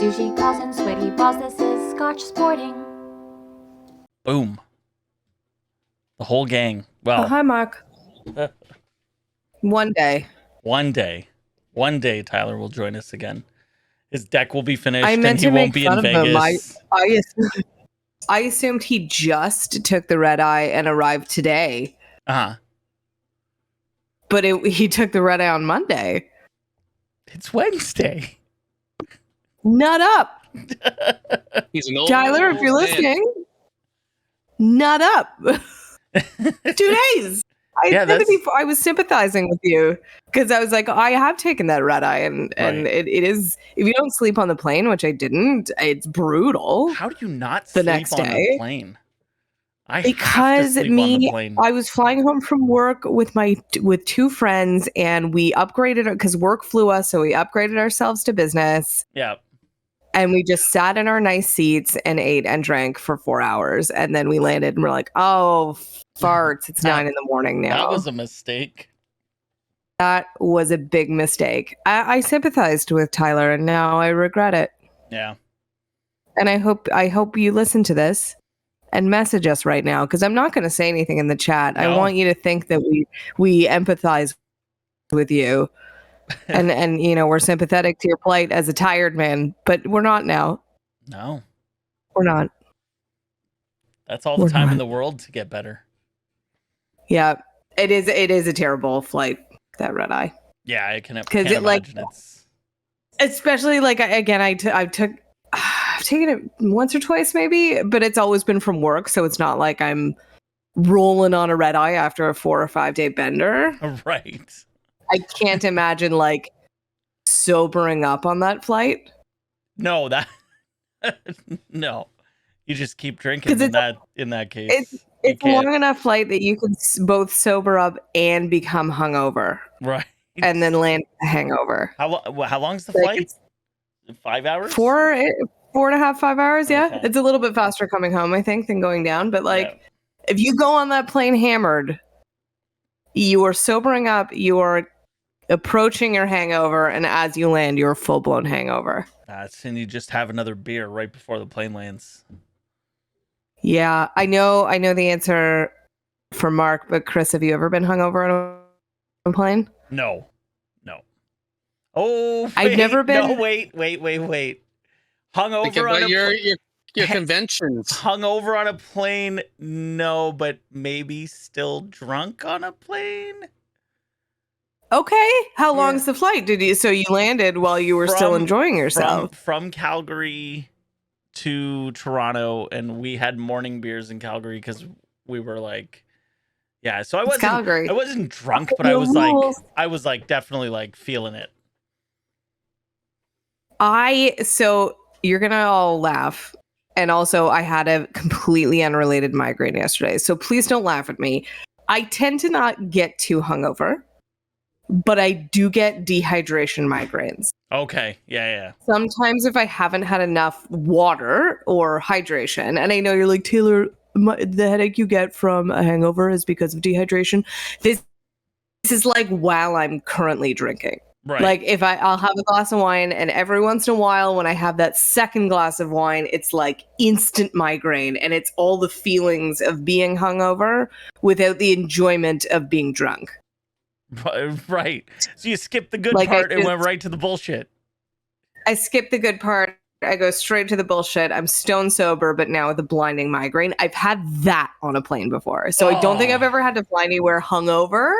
Sushi calls and sweaty balls. This is Scotch Sporting. Boom. The whole gang. Well, hi, Mark. One day. one day Tyler will join us again. His deck will be finished I meant and he to won't make be fun in of him. Vegas. I assumed he just took the red eye and arrived today, Uh-huh. but he took the red eye on Monday. It's Wednesday. Nut up, He's an old Tyler. If you're man. listening, nut up. 2 days. I was sympathizing with you because I was like, I have taken that red eye, and it is, if you don't sleep on the plane, which I didn't, it's brutal. How do you not The sleep next on day? the plane? Because on the plane. I was flying home from work with two friends, and we upgraded because work flew us, so we upgraded ourselves to business. Yeah. And we just sat in our nice seats and ate and drank for 4 hours, and then we landed, and we're like, "Oh, farts! It's 9 a.m. now." That was a mistake. That was a big mistake. I sympathized with Tyler, and now I regret it. Yeah. And I hope you listen to this and message us right now, because I'm not going to say anything in the chat. No. I want you to think that we empathize with you, and we're sympathetic to your plight as a tired man, but we're not now. No. We're not. That's all the time in the world to get better. Yeah, it is. It is a terrible flight, that red eye. Yeah, I can't imagine it's. Especially I've taken it once or twice maybe, but it's always been from work, so it's not like I'm rolling on a red eye after a 4 or 5 day bender. Right. I can't imagine sobering up on that flight. No, no. You just keep drinking in that case. It's a long enough flight that you can both sober up and become hungover. Right. And then land a hangover. How long's the flight? 5 hours? 4.5, 5 hours. Yeah. Okay. It's a little bit faster coming home, I think, than going down. But if you go on that plane hammered, you are sobering up, you are approaching your hangover, and as you land, you're full blown hangover. And you just have another beer right before the plane lands. Yeah, I know the answer for Mark, but Chris, have you ever been hungover on a plane? No. Oh, wait, I've never been. No, wait. Hungover on your conventions. Hungover on a plane? No, but maybe still drunk on a plane. Okay, how long's the flight? So you landed while you were still enjoying yourself? From Calgary to Toronto, and we had morning beers in Calgary because we were so I wasn't drunk, but I was definitely feeling it. So you're gonna all laugh, and also I had a completely unrelated migraine yesterday, so please don't laugh at me. I tend to not get too hungover, but I do get dehydration migraines. Okay. Yeah. Sometimes if I haven't had enough water or hydration, and I know you're like, Taylor, the headache you get from a hangover is because of dehydration. This is while I'm currently drinking. Right. If I'll have a glass of wine, and every once in a while when I have that second glass of wine, it's instant migraine, and it's all the feelings of being hungover without the enjoyment of being drunk. Right. So you skipped the good part and went right to the bullshit. I skipped the good part. I go straight to the bullshit. I'm stone sober, but now with a blinding migraine. I've had that on a plane before. So I don't think I've ever had to fly anywhere hungover,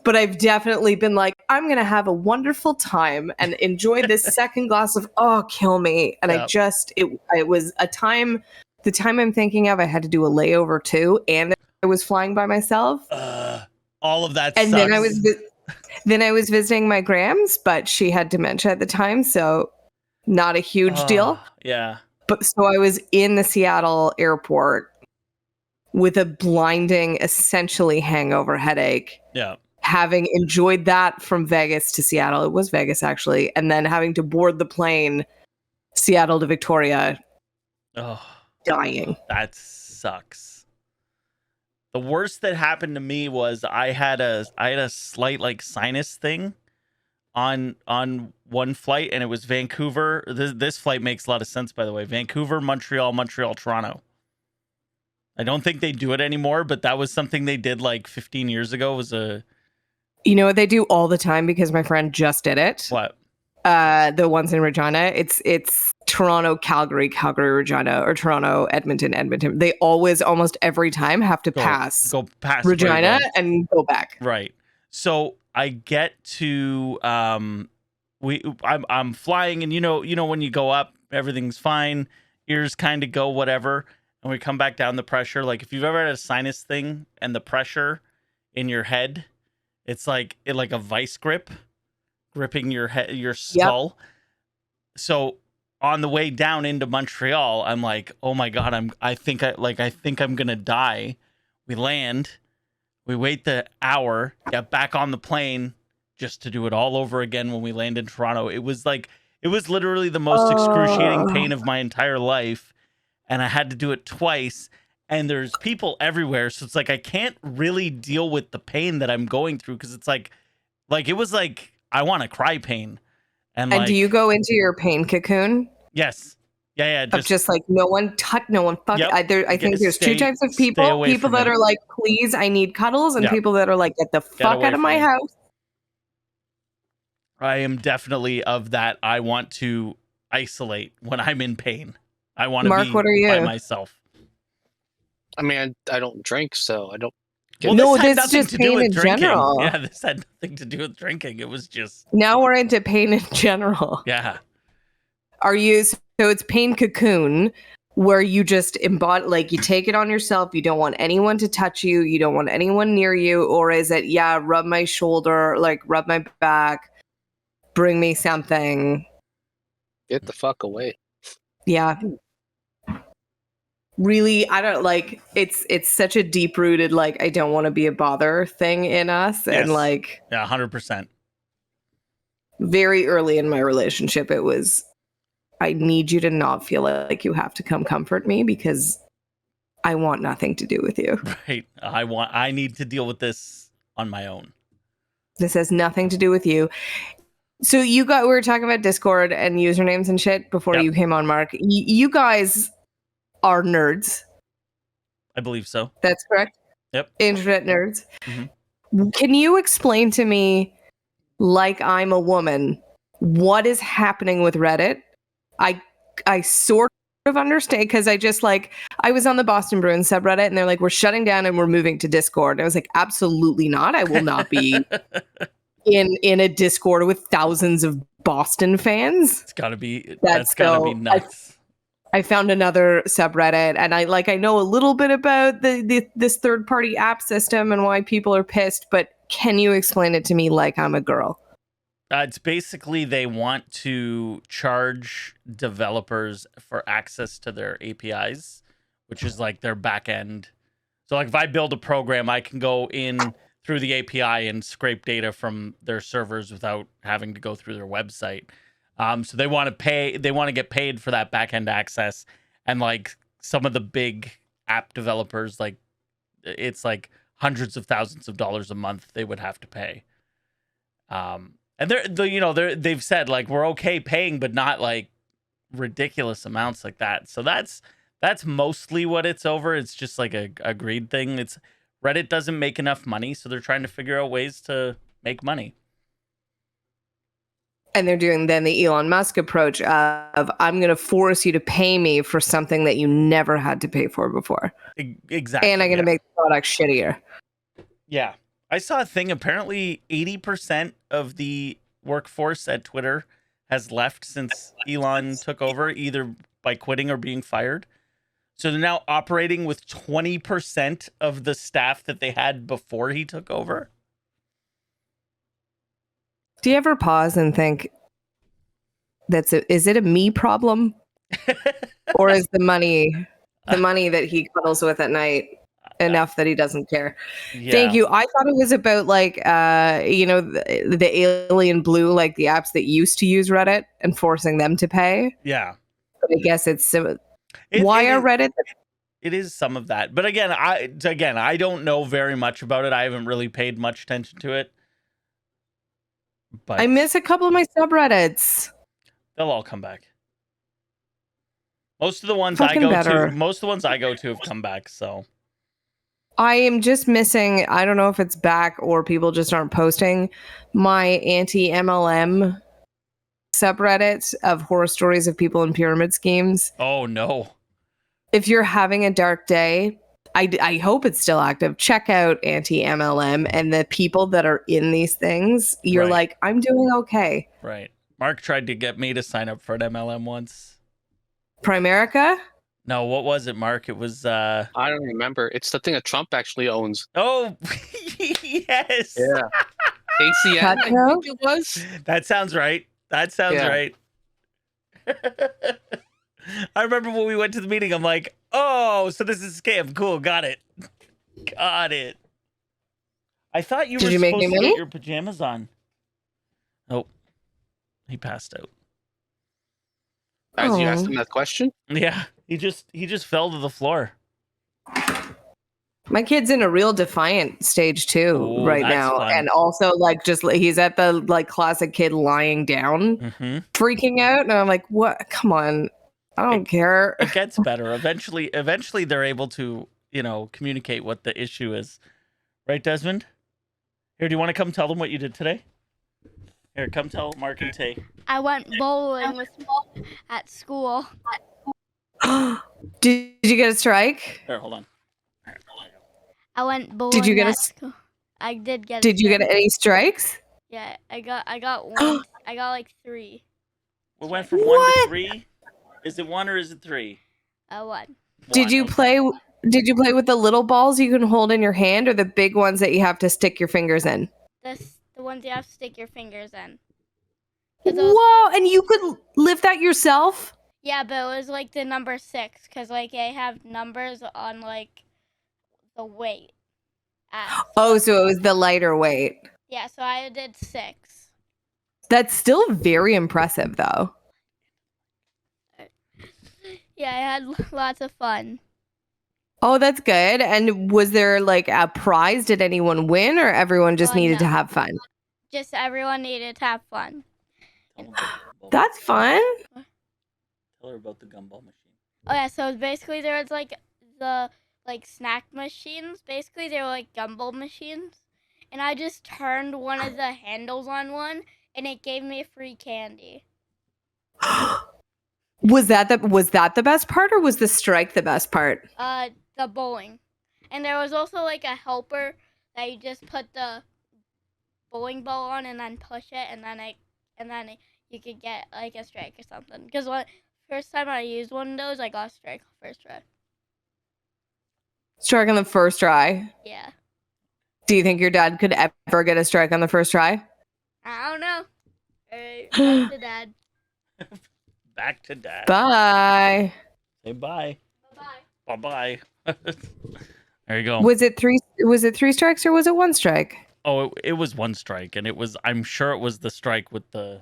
but I've definitely been I'm going to have a wonderful time and enjoy this second glass of, kill me. And it was the time I'm thinking of, I had to do a layover too. And I was flying by myself. All of that and sucks. Then I was visiting my grams, but she had dementia at the time, so not a huge deal. Yeah. But so I was in the Seattle airport with a blinding, essentially hangover headache. Yeah. Having enjoyed that from Vegas to Seattle. It was Vegas, actually. And then having to board the plane, Seattle to Victoria. Oh, dying. That sucks. The worst that happened to me was I had a slight sinus thing on one flight, and it was Vancouver. This flight makes a lot of sense, by the way. Vancouver, Montreal, Toronto. I don't think they do it anymore, but that was something they did like 15 years ago. It was a You know what they do all the time because my friend just did it. what? The ones in Regina. It's Toronto, Calgary, Regina, or Toronto, Edmonton. They always, almost every time, have to pass Regina and go back. Right. So I get to I'm flying, and you know when you go up, everything's fine, ears kind of go whatever, and we come back down, the pressure, like if you've ever had a sinus thing and the pressure in your head, it's like a vice grip gripping your head, your skull. Yep. So on the way down into Montreal, I'm like, oh my God, I think I'm gonna die. We land, we wait the hour, get back on the plane just to do it all over again when we land in Toronto. It was literally the most excruciating pain of my entire life. And I had to do it twice. And there's people everywhere. So it's like, I can't really deal with the pain that I'm going through. Cause it's like it was like, I want to cry pain. And do you go into your pain cocoon? Yes. Yeah. Just like no one touch, no one fuck. Yep. I think there's two types of people. People that are like, please, I need cuddles, and people that are like, get the fuck out of my house. I am definitely of that. I want to isolate when I'm in pain. I want to be what are you? By myself. I mean, I don't drink, so I don't. Well, no, this had nothing to do with drinking. General. Yeah, this had nothing to do with drinking. It was just. Now we're into pain in general. Yeah. Are you? So it's pain cocoon, where you just embody, like you take it on yourself. You don't want anyone to touch you. You don't want anyone near you. Or is it, rub my shoulder, like rub my back, bring me something. Get the fuck away. Yeah. Really, I don't like it's such a deep rooted, like, I don't want to be a bother thing in us. Yes. And like, yeah, 100%. Very early in my relationship, it was, I need you to not feel like you have to come comfort me because I want nothing to do with you. Right. I need to deal with this on my own. This has nothing to do with you. So we were talking about Discord and usernames and shit before you came on, Mark. You guys are nerds. I believe so. That's correct. Yep. Internet nerds. Mm-hmm. Can you explain to me, like I'm a woman, what is happening with Reddit? I sort of understand, because I was on the Boston Bruins subreddit and they're like, we're shutting down and we're moving to Discord. And I was like, absolutely not. I will not be in a Discord with thousands of Boston fans. It's gotta be that's gotta be nuts. I found another subreddit, and I know a little bit about this third party app system and why people are pissed, but can you explain it to me like I'm a girl? It's basically they want to charge developers for access to their APIs, which is like their back end. So like if I build a program, I can go in through the API and scrape data from their servers without having to go through their website. So they want to get paid for that back end access. And like some of the big app developers, like it's like hundreds of thousands of dollars a month they would have to pay. And they've said like, we're okay paying, but not like ridiculous amounts like that. So that's mostly what it's over. It's just like a greed thing. It's Reddit doesn't make enough money, so they're trying to figure out ways to make money. And they're doing then the Elon Musk approach of, I'm going to force you to pay me for something that you never had to pay for before. Exactly. And I'm going to make the product shittier. Yeah. I saw a thing. Apparently 80% of the workforce at Twitter has left since Elon took over, either by quitting or being fired. So they're now operating with 20% of the staff that they had before he took over. Do you ever pause and think, is it a me problem? Or is the money that he cuddles with at night enough that he doesn't care? Yeah. Thank you. I thought it was about like, the Alien Blue, like the apps that used to use Reddit and forcing them to pay. Yeah. But I guess it's why are Reddit? It is some of that. But again, I don't know very much about it. I haven't really paid much attention to it. But I miss a couple of my subreddits. they'll all come back. Most of the ones Fucking I go better. to, most of the ones I go to have come back. So I am just missing, I don't know if it's back or people just aren't posting, my anti-MLM subreddits of horror stories of people in pyramid schemes. oh no. If you're having a dark day, I hope it's still active. Check out anti-MLM and the people that are in these things. You're Right. like, I'm doing okay. Right. Mark tried to get me to sign up for an MLM once. Primerica? No, what was it, Mark? It was I don't remember. It's the thing that Trump actually owns. oh yes. Yeah. ACN, I think it was. That sounds right. That sounds Yeah. right. I remember when we went to the meeting, I'm like, oh, so this is a scam. Cool, got it. Got it. I thought you Did were you make supposed any to money? get your pajamas on. Oh, he passed out. As you asked Oh. him that question. Yeah, he just fell to the floor. My kid's in a real defiant stage too Ooh, right that's now. fun. And also like just he's at the like classic kid lying down, Mm-hmm. freaking out. And I'm like, what? Come on. I don't care. It gets better. Eventually they're able to, communicate what the issue is. Right, Desmond? Here, do you want to come tell them what you did today? Here, come tell Mark and Tay. I went bowling at school. Did you get a strike? Here, hold on. I went bowling. you get a at s- school. I did get. Did you get any strikes? Yeah, I got one. I got like 3. We went from 1 What? to 3. Is it 1 or is it 3? 1. Did 1, you okay. play with the little balls you can hold in your hand or the big ones that you have to stick your fingers in? The ones you have to stick your fingers in. 'Cause it was- Whoa, and you could lift that yourself? yeah, but it was like the number 6 because like they have numbers on like the weight. Oh, so it was the lighter weight. Yeah, so I did 6. That's still very impressive though. Yeah, I had lots of fun. Oh, that's good. And was there like a prize? Did anyone win or everyone just needed to No. have fun? Just everyone needed to have fun. Tell them about the gumball That's fun. machine. Tell her about the gumball machine. Oh yeah, so basically there was like the snack machines. Basically they were like gumball machines. And I just turned one of the handles on one and it gave me a free candy. Was that the best part or was the strike the best part? The bowling. And there was also like a helper that you just put the bowling ball on and then push it and then you could get like a strike or something. Because first time I used one of those, I got a strike first try. Strike on the first try. Yeah. Do you think your dad could ever get a strike on the first try? I don't know. Alright, back to Dad. Back to Dad. Bye. Say bye. Bye-bye. Bye-bye. There you go. Was it three strikes or was it one strike? Oh, it was 1 strike, and I'm sure it was the strike with the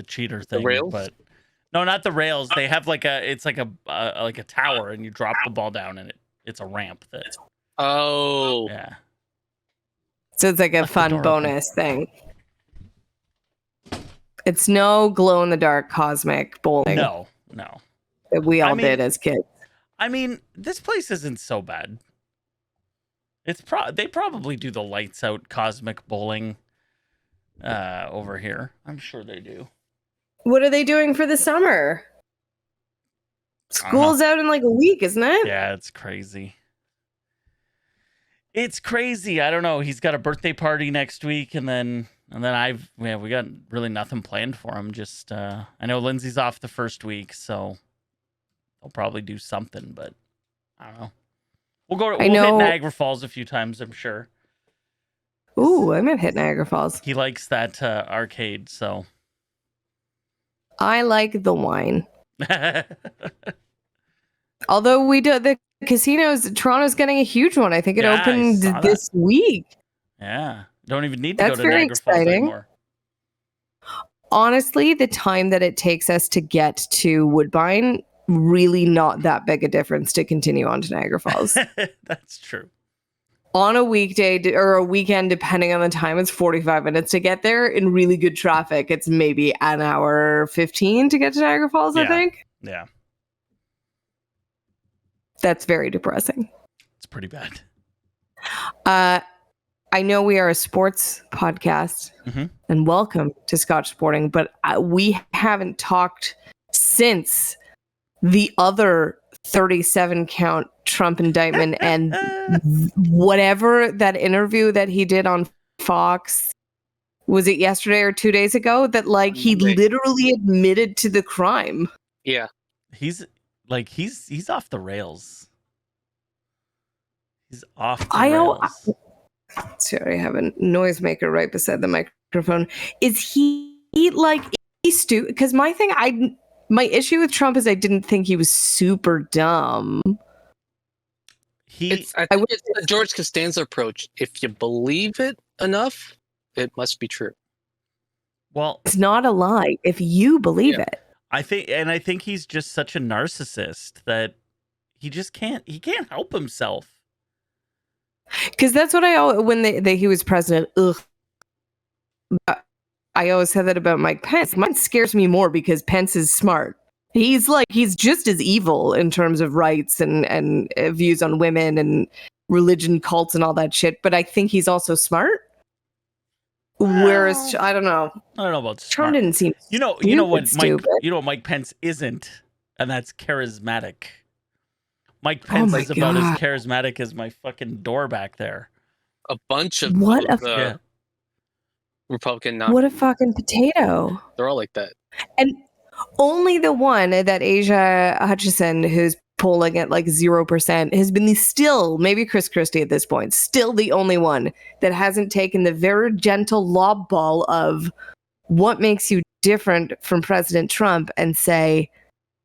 cheater thing. rails? But no, not the rails. They have it's like a tower, and you drop the ball down, and it's a ramp. Oh. Yeah. So it's like a Left the fun door open. bonus thing. It's no glow in the dark cosmic bowling No. that we all I mean- did as kids. I mean, this place isn't so bad. They probably do the lights out cosmic bowling over here. I'm sure they do. What are they doing for the summer? School's out in like a week, isn't it? Yeah, it's crazy. It's crazy. I don't know. He's got a birthday party next week, and then we got really nothing planned for him. Just I know Lindsay's off the first week, so I'll probably do something, but I don't know. We'll hit Niagara Falls a few times, I'm sure. Ooh, I might hit Niagara Falls. He likes that arcade, so. I like the wine. Although we do the casinos, Toronto's getting a huge one. I think it Yeah, I opened saw this week. Yeah. Don't even need to That's go to very Niagara Falls exciting. anymore. Honestly, the time that it takes us to get to Woodbine, really not that big a difference to continue on to Niagara Falls. That's true. on a weekday or a weekend, depending on the time, it's 45 minutes to get there. In really good traffic, it's maybe an hour 15 to get to Niagara Falls, I think. Yeah. That's very depressing. It's pretty bad. I know we are a sports podcast, and welcome to Scotch Sporting, but we haven't talked since the other 37 count Trump indictment and whatever that interview that he did on Fox, was it yesterday or 2 days ago, that like he literally admitted to the crime. Yeah. He's off the rails. He's off the rails. Sorry, I have a noisemaker right beside the microphone. Is he like, he's stupid? Because my issue with Trump is I didn't think he was super dumb. I think it's the George Costanza approach. If you believe it enough, it must be true. Well, it's not a lie if you believe it. I think he's just such a narcissist that he just can't help himself. Because that's what when he was president, I always said that about Mike Pence. Mike scares me more because Pence is smart. He's just as evil in terms of rights and views on women and religion cults and all that shit. But I think he's also smart. Whereas I don't know about Trump didn't seem you know what Mike Pence isn't, and that's charismatic. Mike Pence is about as charismatic as my fucking door back there. A bunch of Republican. What a fucking potato! They're all like that. And only the one, that Asia Hutchison, who's polling at like 0%, has been still, maybe Chris Christie at this point, still the only one that hasn't taken the very gentle lob ball of what makes you different from President Trump and say,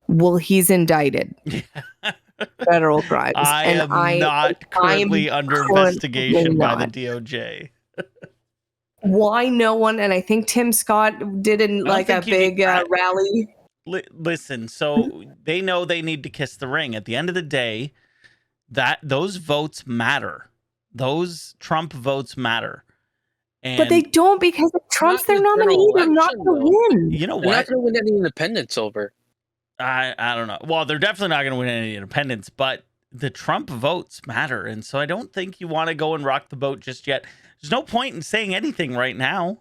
well, he's indicted. Federal crimes. I am not currently under investigation by the DOJ. Why no one? And I think Tim Scott did a big rally. Listen, so they know they need to kiss the ring. At the end of the day, those votes matter. Those Trump votes matter. But they don't, because if Trump's their nominee, they're not going to win. You know what? They're not going to win any independents over. I don't know. Well, they're definitely not going to win any independents, but the Trump votes matter. And so I don't think you want to go and rock the boat just yet. There's no point in saying anything right now.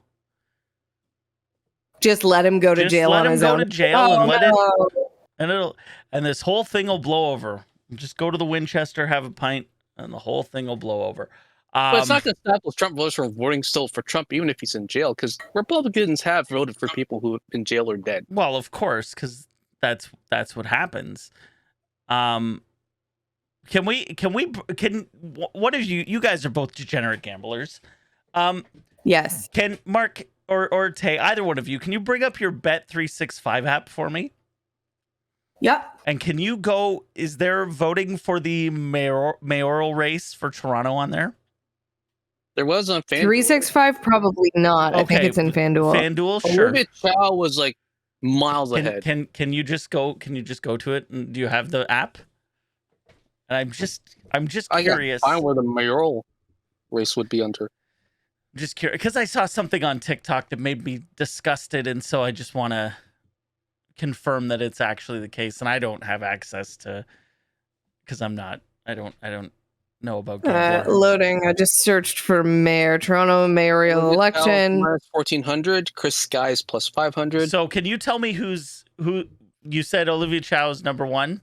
Just let him go to jail on his own. Let him go to jail and this whole thing will blow over. Just go to the Winchester, have a pint, and the whole thing will blow over. But it's not going to stop those Trump voters from voting still for Trump, even if he's in jail, because Republicans have voted for people who are in jail or dead. Well, of course, because that's what happens. Can one of you guys are both degenerate gamblers. Yes. Can Mark or Tay, either one of you, can you bring up your Bet365 app for me? Yep. And can you go, is there voting for the mayoral race for Toronto on there? There was on FanDuel. 365, probably not. Okay. I think it's in FanDuel. FanDuel, sure. Olivia Chow was like miles ahead. Can you just go to it? And do you have the app? And I'm just curious. I find where the mayoral race would be under. I'm just curious because I saw something on TikTok that made me disgusted, and so I just want to confirm that it's actually the case. And I don't have access to, because I don't know about loading. I just searched for mayor, Toronto mayoral election. Minus 1400. Chris Sky's plus 500. So can you tell me who you said Olivia Chow's number one?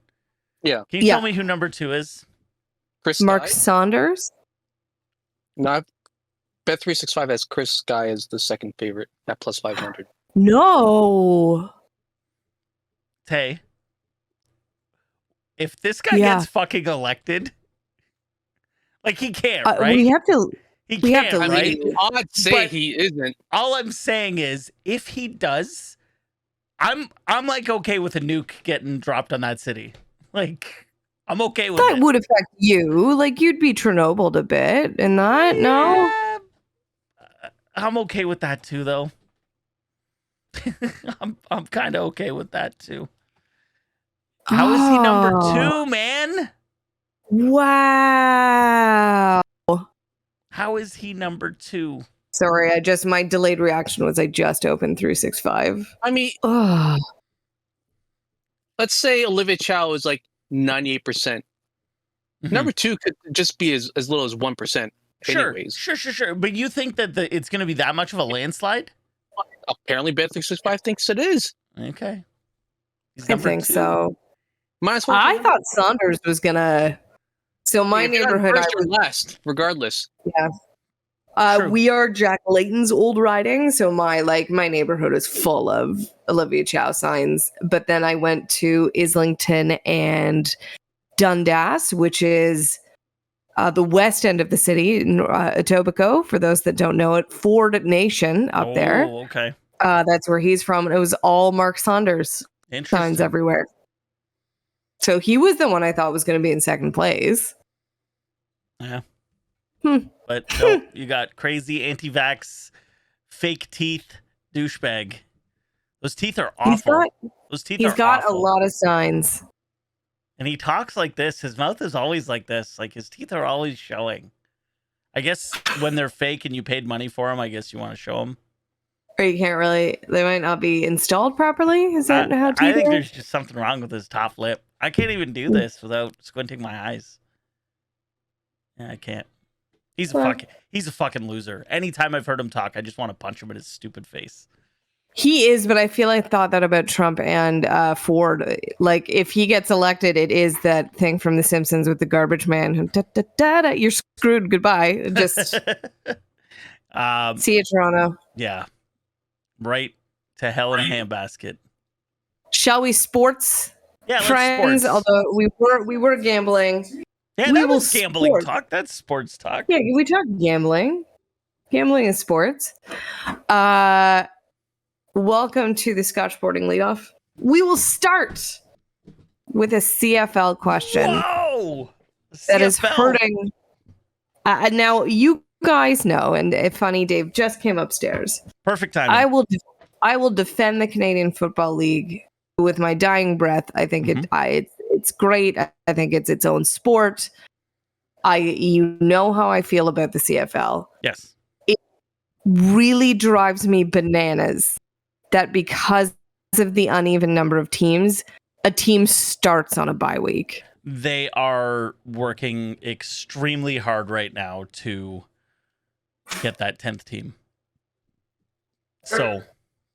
Yeah. Can you tell me who number two is? Chris Mark Sky? Saunders? No, Bet365 has Chris Sky as the second favorite at plus 500. No. Tay, if this guy gets fucking elected, like he can't, right? We have to. He can't, right? I'd say he isn't. All I'm saying is, if he does, I'm like okay with a nuke getting dropped on that city. Like, I'm okay with that. That would affect you. Like, you'd be Chernobyl a bit, and that no. I'm okay with that too, though. I'm kind of okay with that too. How is he number two, man? Wow. How is he number 2? Sorry, my delayed reaction was I just opened 365. I mean, let's say Olivia Chow is like 98%. Mm-hmm. Number 2 could just be as little as 1%. Anyways. Sure. But you think that it's going to be that much of a landslide? Apparently, Bet365 thinks it is. Okay. I think 2. So. Might as well. I thought Saunders was going to. So my neighborhood. First or last, regardless. Yeah. We are Jack Layton's old riding. So my neighborhood is full of Olivia Chow signs. But then I went to Islington and Dundas, which is the west end of the city, Etobicoke, for those that don't know it, Ford Nation up there. Oh, okay. That's where he's from. And it was all Mark Saunders signs everywhere. So he was the one I thought was going to be in second place. Yeah. But no, you got crazy anti-vax, fake teeth douchebag. Those teeth are awful. He's got a lot of signs. And he talks like this. His mouth is always like this. Like his teeth are always showing. I guess when they're fake and you paid money for them, I guess you want to show them. Or you can't really. They might not be installed properly. Is that how teeth I think there's just something wrong with his top lip. I can't even do this without squinting my eyes. Yeah, I can't. He's a fucking loser. Anytime I've heard him talk, I just want to punch him in his stupid face. He is, but I feel like I thought that about Trump and Ford. Like, if he gets elected, it is that thing from The Simpsons with the garbage man. Da, da, da, da, you're screwed. Goodbye. Just see you, Toronto. Yeah. Right to hell in a handbasket. Shall we sports? Yeah, friends. Sports. Although we were gambling. Yeah, that was gambling talk. That's sports talk. Yeah, we talk gambling. Gambling is sports. Welcome to the Scotch Boarding Leadoff. We will start with a CFL question. Whoa! That is hurting. Now, you guys know, and funny, Dave just came upstairs. Perfect time. I will defend the Canadian Football League with my dying breath. I think it's great. I think it's its own sport. You know how I feel about the CFL. Yes. It really drives me bananas that because of the uneven number of teams, a team starts on a bye week. They are working extremely hard right now to get that 10th team. So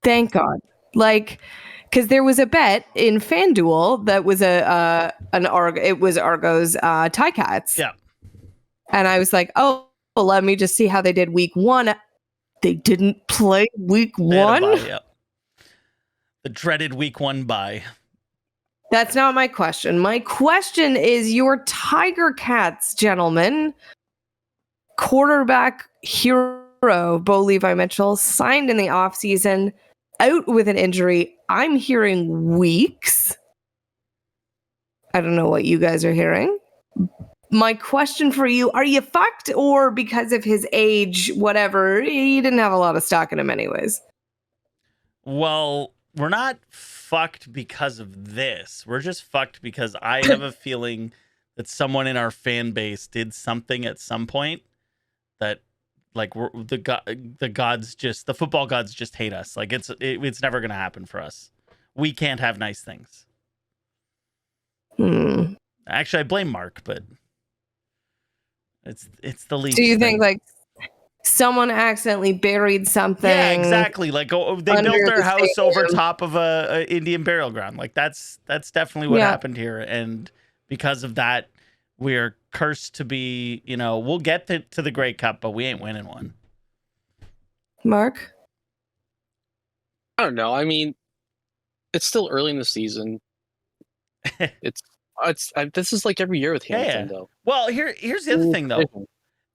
thank God. Because there was a bet in FanDuel that was it was Argo's Ticats. Yeah. And I was like, well, let me just see how they did week 1. They didn't play week 1. Yeah. The dreaded week 1 bye. That's not my question. My question is your Tiger Cats, gentlemen, quarterback hero Bo Levi Mitchell signed in the offseason, out with an injury. I'm hearing weeks. I don't know what you guys are hearing. My question for you, are you fucked, or because of his age, whatever, you didn't have a lot of stock in him anyways? Well, we're not fucked because of this. We're just fucked because I have a feeling that someone in our fan base did something at some point that, like, the football gods just hate us. Like, it's never gonna happen for us. We can't have nice things. Actually, I blame Mark, but it's the league. Do you think someone accidentally buried something? Yeah, exactly. Like, they built their house over top of a Indian burial ground. Like, that's definitely what happened here. And because of that, we're cursed to be, we'll get to the Grey Cup, but we ain't winning one. Mark? I don't know. I mean, it's still early in the season. This is like every year with Hamilton, though. Well, here's the other thing, though.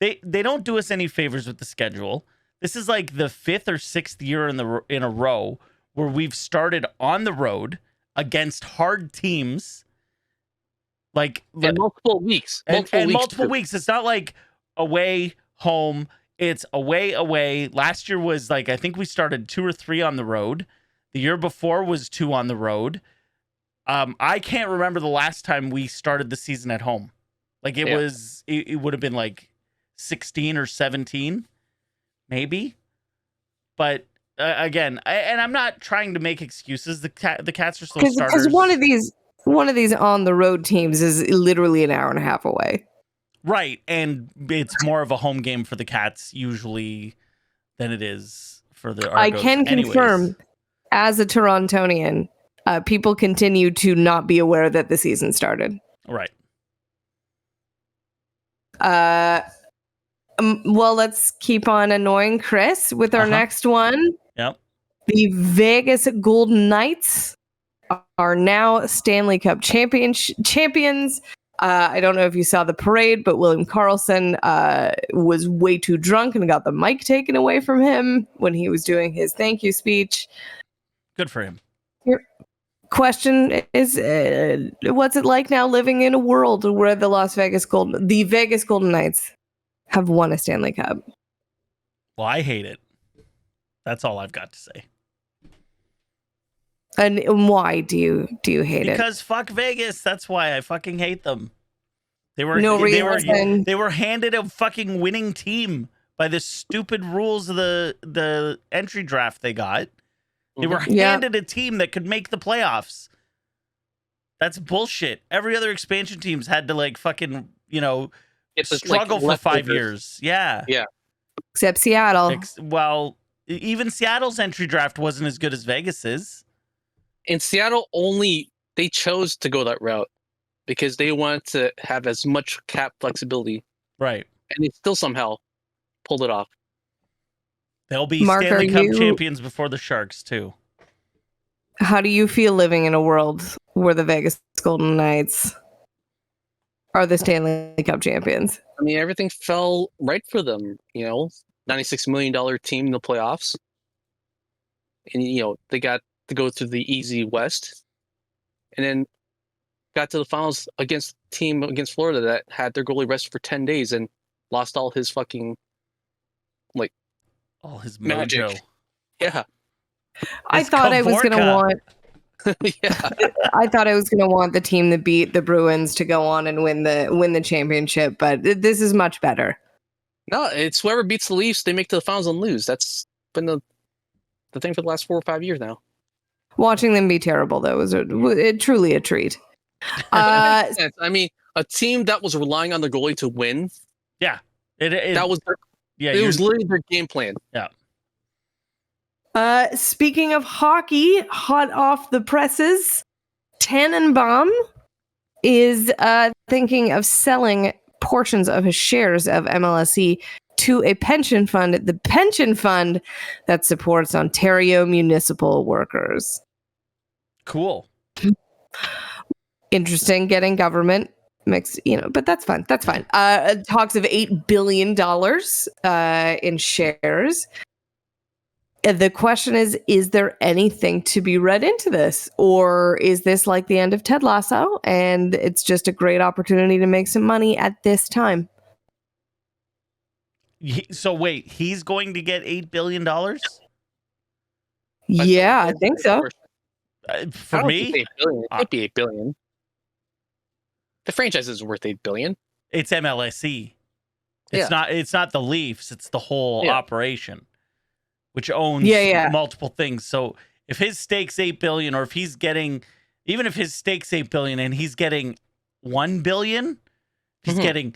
They don't do us any favors with the schedule. This is like the 5th or 6th year in a row where we've started on the road against hard teams. Like, and multiple weeks. Multiple weeks. It's not like away, home. It's away. Last year was I think we started 2 or 3 on the road. The year before was 2 on the road. I can't remember the last time we started the season at home. Like, it would have been like 16 or 17, maybe. But again, and I'm not trying to make excuses. The Cats are still starters. Because one of these on the road teams is literally an hour and a half away. Right, and it's more of a home game for the Cats usually than it is for the Argos. I can confirm, as a Torontonian, people continue to not be aware that the season started. Right. Well, let's keep on annoying Chris with our next one. Yep. The Vegas Golden Knights are now Stanley Cup champions. I don't know if you saw the parade, but William Karlsson was way too drunk and got the mic taken away from him when he was doing his thank you speech. Good for him. Your question is, what's it like now living in a world where the Vegas Golden Knights have won a Stanley Cup? Well, I hate it. That's all I've got to say. And why do you hate it? Because fuck Vegas. That's why I fucking hate them. They were handed a fucking winning team by the stupid rules of the entry draft they got. They were handed a team that could make the playoffs. That's bullshit. Every other expansion team's had to like fucking, struggle for 5 years. Yeah. Yeah. Except Seattle. Well, even Seattle's entry draft wasn't as good as Vegas's. In Seattle, they chose to go that route because they wanted to have as much cap flexibility. Right. And they still somehow pulled it off. They'll be Stanley Cup champions before the Sharks, too. How do you feel living in a world where the Vegas Golden Knights are the Stanley Cup champions? I mean, everything fell right for them, $96 million team in the playoffs. And, they got to go through the easy West, and then got to the finals against Florida that had their goalie rested for 10 days and lost all his fucking all his magic. Mojo. Yeah. I thought I was going to want yeah. I thought I was going to want the team that beat the Bruins to go on and win the championship, but this is much better. No, it's whoever beats the Leafs, they make to the finals and lose. That's been the thing for the last 4 or 5 years now. Watching them be terrible, though, was truly a treat. I mean, a team that was relying on the goalie to win. Yeah, that was it was literally their game plan. Yeah. Speaking of hockey, hot off the presses, Tannebaum is thinking of selling portions of his shares of MLSE to a pension fund, the pension fund that supports Ontario municipal workers. Cool. Interesting, getting government mixed, but that's fine. That's fine. Talks of $8 billion in shares. The question is there anything to be read into this? Or is this like the end of Ted Lasso and it's just a great opportunity to make some money at this time? So wait, he's going to get $8 billion? Yeah, I think so. For me? It could be $8 billion. The franchise is worth $8 billion. It's MLSE. It's not the Leafs, it's the whole operation, which owns multiple things. So if his stake's $8 billion, or if he's getting, even if his stake's $8 billion and he's getting $1 billion, he's getting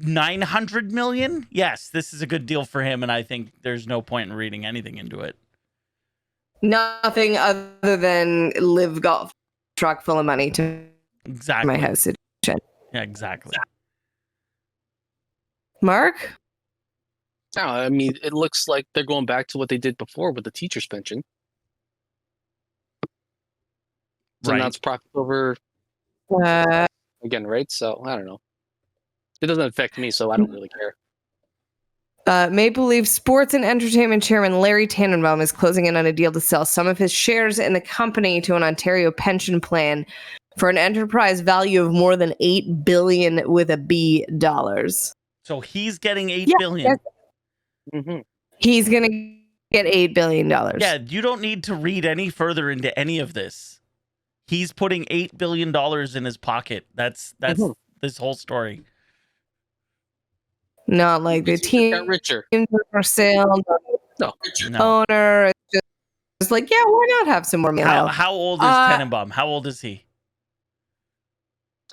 900 million. Yes, this is a good deal for him, and I think there's no point in reading anything into it. Nothing other than live golf truck full of money to my house situation. Yeah, exactly. Mark? No, I mean, it looks like they're going back to what they did before with the teacher's pension. So now it's profit over again, right? So I don't know. It doesn't affect me, so I don't really care. Maple Leaf Sports and Entertainment Chairman Larry Tannebaum is closing in on a deal to sell some of his shares in the company to an Ontario pension plan for an enterprise value of more than $8 billion with a B dollars. So he's getting $8 billion. Mm-hmm. He's going to get $8 billion. Yeah, you don't need to read any further into any of this. He's putting $8 billion in his pocket. That's this whole story. Not like the team Got richer. for sale, No. owner. It's like, yeah, why not have some more meal? How old is Tannebaum? How old is he?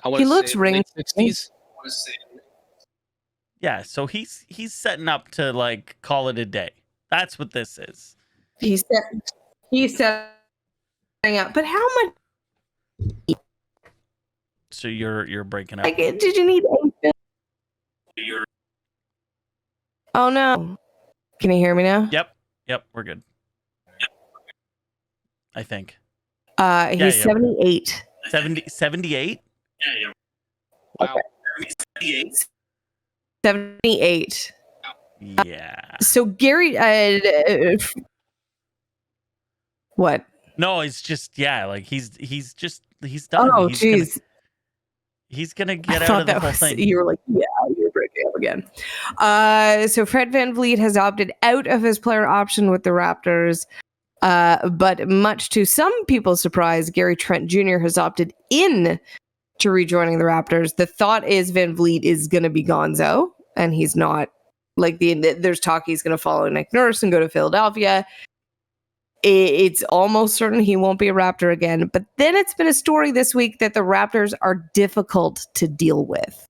He looks ring 60s. Yeah, so he's setting up to like call it a day. That's what this is. He's setting up, but how much? So you're breaking up. Like, did you need? Oh no! Can you hear me now? Yep, we're good. I think. He's 78. 78? Wow. 78. Yeah. So Gary, what? No, it's just like he's done. Oh, jeez. He's gonna get out of the whole thing. You were like, yeah, you're breaking up again. So Fred VanVleet has opted out of his player option with the Raptors. But much to some people's surprise, Gary Trent Jr. has opted in to rejoining the Raptors. The thought is VanVleet is going to be gonzo, and he's not. Like there's talk he's going to follow Nick Nurse and go to Philadelphia. It's almost certain he won't be a Raptor again. But then it's been a story this week that the Raptors are difficult to deal with.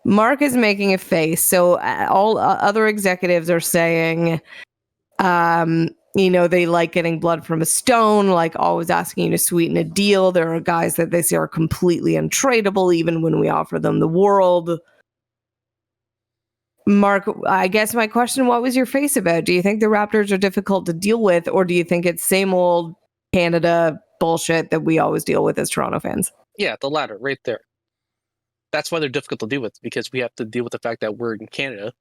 Mark is making a face. So all other executives are saying, they like getting blood from a stone, like always asking you to sweeten a deal. There are guys that they say are completely untradeable, even when we offer them the world. Mark, I guess my question, what was your face about? Do you think the Raptors are difficult to deal with, or do you think it's same old Canada bullshit that we always deal with as Toronto fans? Yeah, the latter, right there. That's why they're difficult to deal with, because we have to deal with the fact that we're in Canada.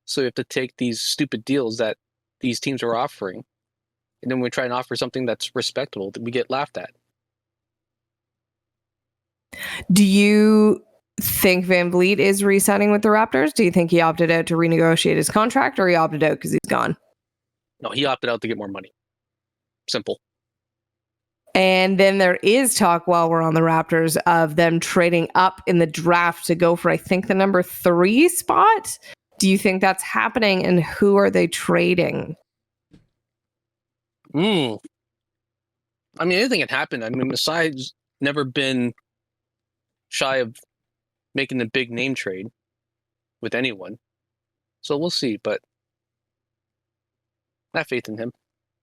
So we have to take these stupid deals that these teams are offering, and then we try and offer something that's respectable that we get laughed at. Do you think VanVleet is re-signing with the Raptors? Do you think he opted out to renegotiate his contract, or he opted out because he's gone? No, he opted out to get more money. Simple. And then there is talk, while we're on the Raptors, of them trading up in the draft to go for, I think, the number 3 spot. Do you think that's happening, and who are they trading? I mean, anything can happen. I mean, Masai's never been shy of making a big name trade with anyone. So we'll see, but I have faith in him.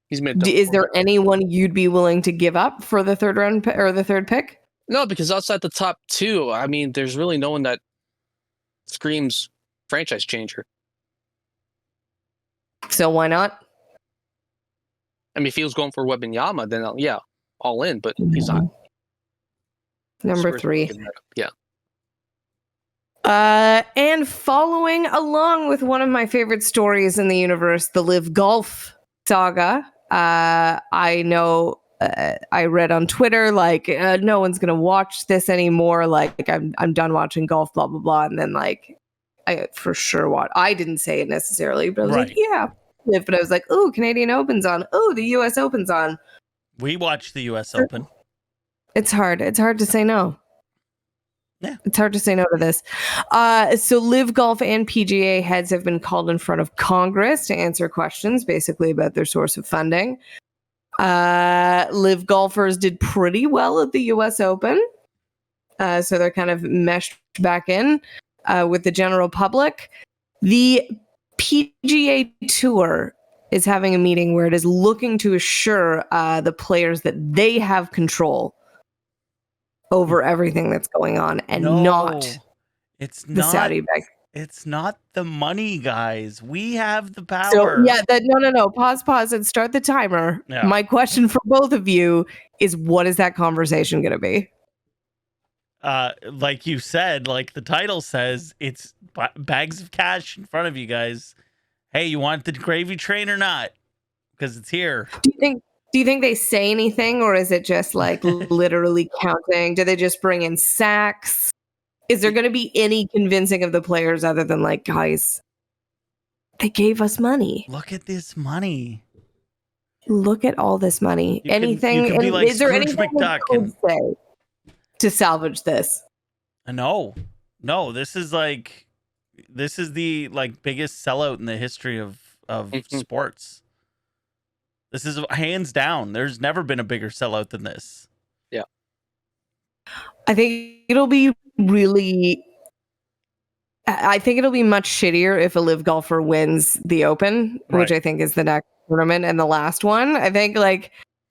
He's made. Is there anyone you'd be willing to give up for the third round or the third pick? No, because outside the top 2, I mean, there's really no one that screams franchise changer. So why not? I mean, if he was going for Wembanyama, then yeah, all in. But he's not. Number 3. Yeah. And following along with one of my favorite stories in the universe, the Live Golf saga. I know I read on Twitter, like, no one's going to watch this anymore. Like, I'm done watching golf, blah, blah, blah. And then, like, I for sure watch. I didn't say it necessarily, but I was like, yeah. But I was like, oh, Canadian Open's on. Oh, the U.S. Open's on. We watched the U.S. Open. It's hard. It's hard to say no. Yeah. It's hard to say no to this. So Live Golf and PGA heads have been called in front of Congress to answer questions, basically about their source of funding. Live golfers did pretty well at the U.S. Open. So they're kind of meshed back in with the general public. The PGA Tour is having a meeting where it is looking to assure the players that they have control over everything that's going on, and not the Saudi bank. It's not the money, guys. We have the power. So yeah, no. Pause, and start the timer. Yeah. My question for both of you is, what is that conversation going to be? Like you said, like the title says, it's bags of cash in front of you guys. Hey, you want the gravy train or not? Because it's here. Do you think they say anything, or is it just like literally counting? Do they just bring in sacks? Is there going to be any convincing of the players other than like, guys, they gave us money. Look at this money. Look at all this money. You can be like is there Scrooge anything McDuck they could say to salvage this? No, No, this is the biggest sellout in the history of sports. This is hands down. There's never been a bigger sellout than this. Yeah. I think it'll be much shittier if a live golfer wins the Open, which I think is the next tournament and the last one. I think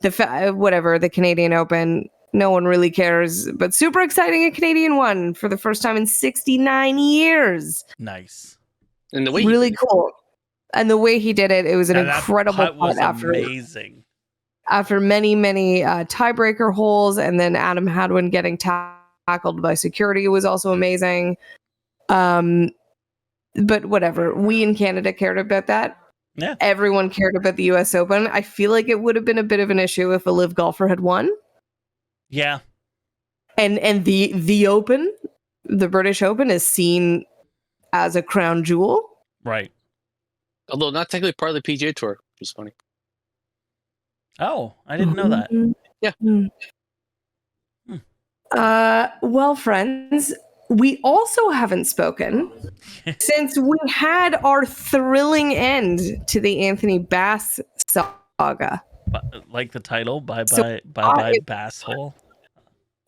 the Canadian Open, no one really cares, but super exciting. A Canadian won for the first time in 69 years. Nice. And the way really cool. And the way he did it, it was an incredible putt was putt amazing. After many tiebreaker holes, and then Adam Hadwin getting tackled by security was also amazing. But whatever, we in Canada cared about that. Yeah. Everyone cared about the US Open. I feel like it would have been a bit of an issue if a live golfer had won. Yeah. And the Open, the British Open, is seen as a crown jewel. Right. Although not technically part of the PGA Tour, which is funny. Oh, I didn't know that. Yeah. Well, friends, we also haven't spoken since we had our thrilling end to the Anthony Bass saga. Like the title, Bye So Bye Bass Hole.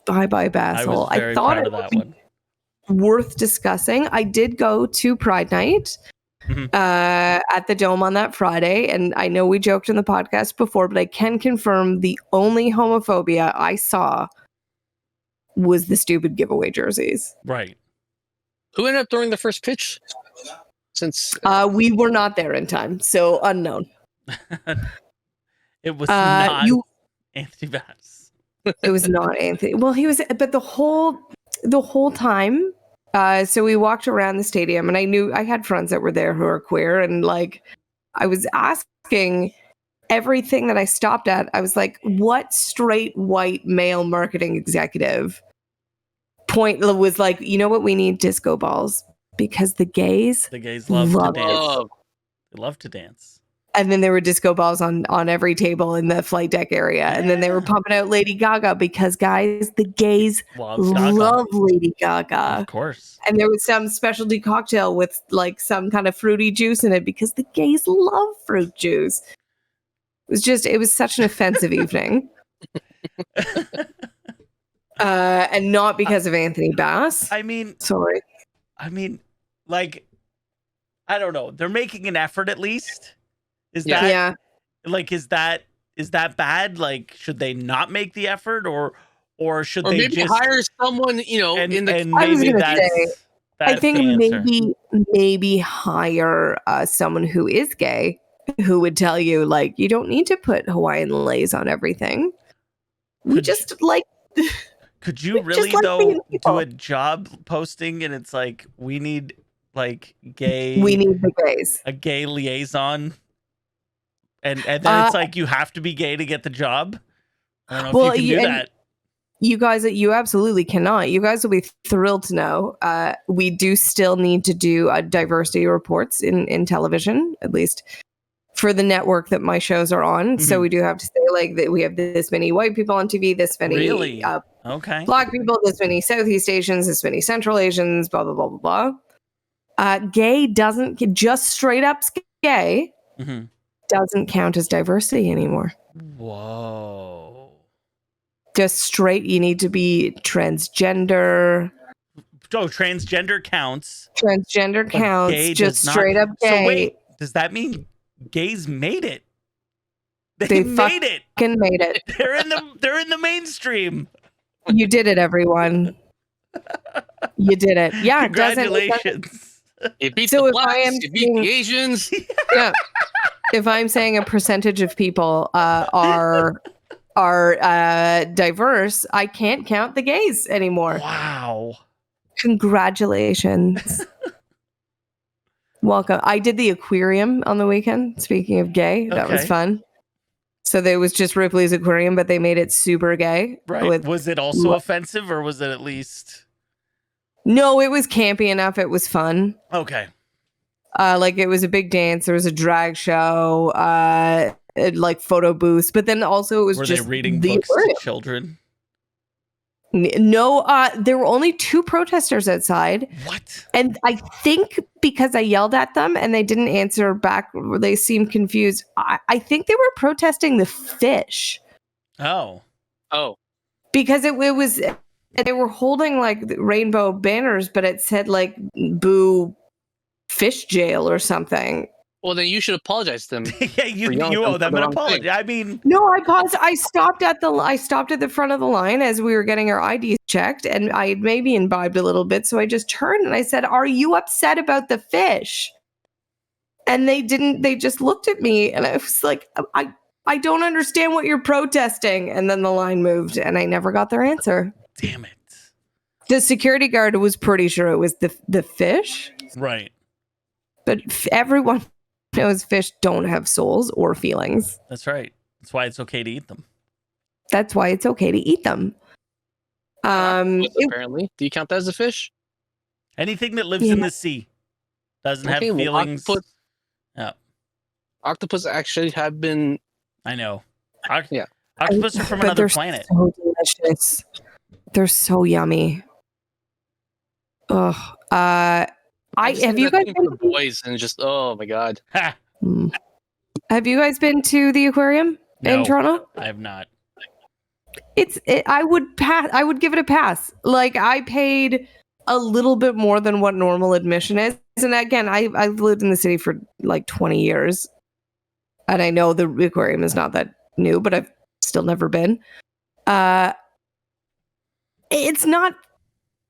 Bye Bye Bass Hole. I was very proud of that one. Worth discussing. I did go to Pride Night at the Dome on that Friday, and I know we joked in the podcast before, but I can confirm the only homophobia I saw was the stupid giveaway jerseys. Right. Who ended up throwing the first pitch? Since we were not there in time, so unknown. It was not Anthony Bass. It was not Anthony. Well, he was, but the whole time. So we walked around the stadium, and I had friends that were there who are queer, and I was asking everything that I stopped at. I was like, what straight white male marketing executive was like, you know what, we need disco balls because the gays love to it. dance. They love to dance. And then there were disco balls on every table in the flight deck area. Yeah. And then they were pumping out Lady Gaga because, guys, the gays love Lady Gaga. Of course. And there was some specialty cocktail with some kind of fruity juice in it because the gays love fruit juice. It was such an offensive evening. And not because of Anthony Bass. I mean, sorry. I mean, I don't know. They're making an effort at least. Is that bad? Should they not make the effort, or should they maybe just hire someone? I think maybe hire someone who is gay, who would tell you you don't need to put Hawaiian lays on everything. Could you really though do a job posting and it's we need gay? We need the gays. A gay liaison. And then it's you have to be gay to get the job. I don't know if you can do that. You guys, you absolutely cannot. You guys will be thrilled to know. We do still need to do diversity reports in television, at least for the network that my shows are on. Mm-hmm. So we do have to say that we have this many white people on TV, this many black people, this many Southeast Asians, this many Central Asians, blah, blah, blah, blah, blah. Gay doesn't, just straight up gay. Mm-hmm. Doesn't count as diversity anymore. Whoa. Just straight, you need to be transgender. Oh, transgender counts. Transgender counts. Just straight up gay. So wait, does that mean gays made it? They made it. Made it. They're in the mainstream. You did it, everyone. You did it. Yeah. Congratulations. You beat the blacks, you beat the Asians. Yeah. If I'm saying a percentage of people are diverse, I can't count the gays anymore. Wow. Congratulations. Welcome. I did the aquarium on the weekend. Speaking of gay, that was fun. So there was just Ripley's Aquarium, but they made it super gay. Right. Was it also offensive, or was it at least? No, it was campy enough. It was fun. Okay. It was a big dance. There was a drag show, photo booths, but then also it was Were just they reading books to children? No, there were only 2 protesters outside. What? And I think because I yelled at them and they didn't answer back, they seemed confused. I think they were protesting the fish. Oh. Because it was, they were holding like rainbow banners, but it said like boo fish jail or something. Well, then you should apologize to them. Yeah, you owe them an apology. I mean, no, I paused. I stopped at the front of the line as we were getting our IDs checked, and I had maybe imbibed a little bit. So I just turned and I said, "Are you upset about the fish?" And they didn't. They just looked at me, and I was like, "I don't understand what you're protesting." And then the line moved, and I never got their answer. Damn it! The security guard was pretty sure it was the fish, right? But everyone knows fish don't have souls or feelings. That's right. That's why it's okay to eat them. That's why it's okay to eat them. Apparently, do you count that as a fish? Anything that lives in the sea doesn't have feelings. Well, octopus actually have been. I know. Yeah, octopus are from another planet. So delicious. They're so yummy. Ugh. Have you guys been to the boys and just oh my god. Have you guys been to the aquarium in Toronto? I have not. I would give it a pass. Like I paid a little bit more than what normal admission is. And again, I've lived in the city for like 20 years. And I know the aquarium is not that new, but I've still never been. It's not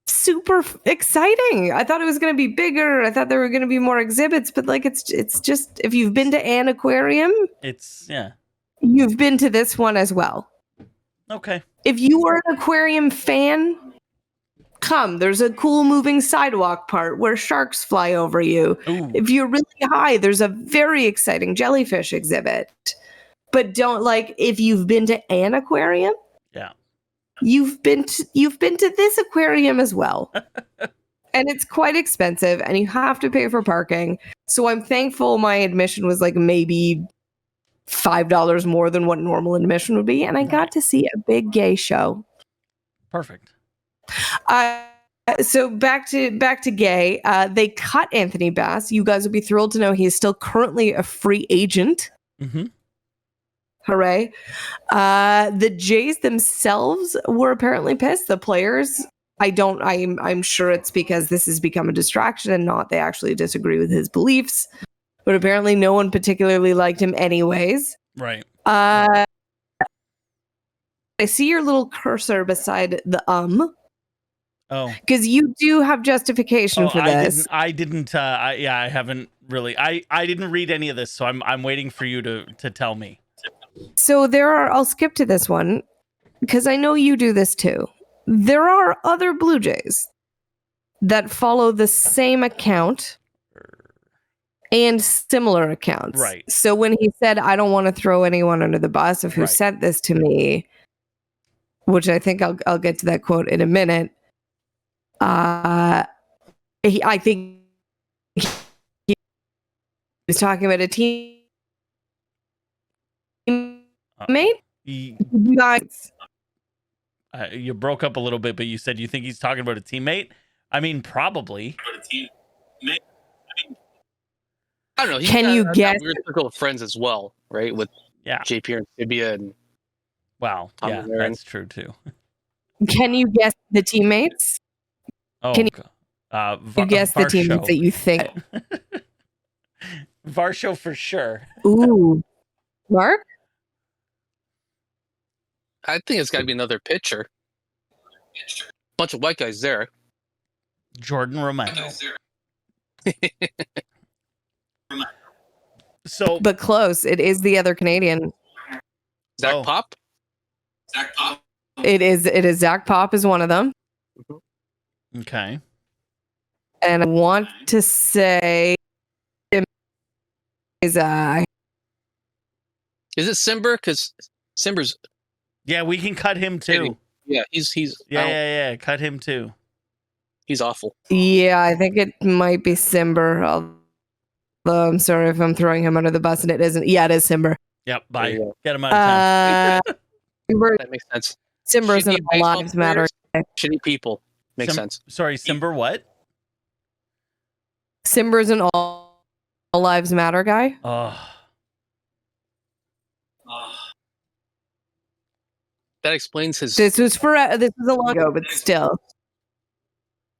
super exciting. I thought it was going to be bigger. I thought there were going to be more exhibits, but like it's just, if you've been to an aquarium, you've been to this one as well. Okay. If you are an aquarium fan, come. There's a cool moving sidewalk part where sharks fly over you. Ooh. If you're really high, there's a very exciting jellyfish exhibit. But if you've been to an aquarium, you've been to this aquarium as well. And it's quite expensive and you have to pay for parking. So I'm thankful my admission was like maybe $5 more than what normal admission would be, and I got to see a big gay show. Perfect. So back to gay. They cut Anthony Bass. You guys would be thrilled to know he is still currently a free agent. Mm-hmm. Hooray. The Jays themselves were apparently pissed. The players, I'm sure it's because this has become a distraction and not they actually disagree with his beliefs. But apparently no one particularly liked him anyways. Right. I see your little cursor beside the Oh. Because you do have justification for this. I haven't really. I didn't read any of this, so I'm waiting for you to tell me. So I'll skip to this one because I know you do this too. There are other Blue Jays that follow the same account and similar accounts. Right. So when he said, I don't want to throw anyone under the bus of who sent this to me, which I think I'll get to that quote in a minute. I think he was talking about a teammate. You broke up a little bit, but you said you think he's talking about a teammate. I mean, probably. I don't know. Can you guess? Weird circle of friends as well, right? With JP and Sibia and wow, yeah, that's true too. Can you guess the teammates? Oh, can you guess the teammates that you think? Varsho for sure. Ooh, Mark. I think it's got to be another pitcher. Bunch of white guys there. Jordan Romano. So, but close. It is the other Canadian. Zach Pop. It is Zach Pop is one of them. Okay. And I want to say is it Simber? Because Simber's. Yeah, we can cut him too. Yeah, he's. Yeah. Cut him too. He's awful. Yeah, I think it might be Simber. Although I'm sorry if I'm throwing him under the bus and it isn't. Yeah, it is Simber. Yep. Bye. Get him out of town. That makes sense. Simber's in All Lives Matter. Shitty people. Makes sense. Sorry, Simber, what? Simber's an all lives matter guy. That explains his. This was a long ago, but still.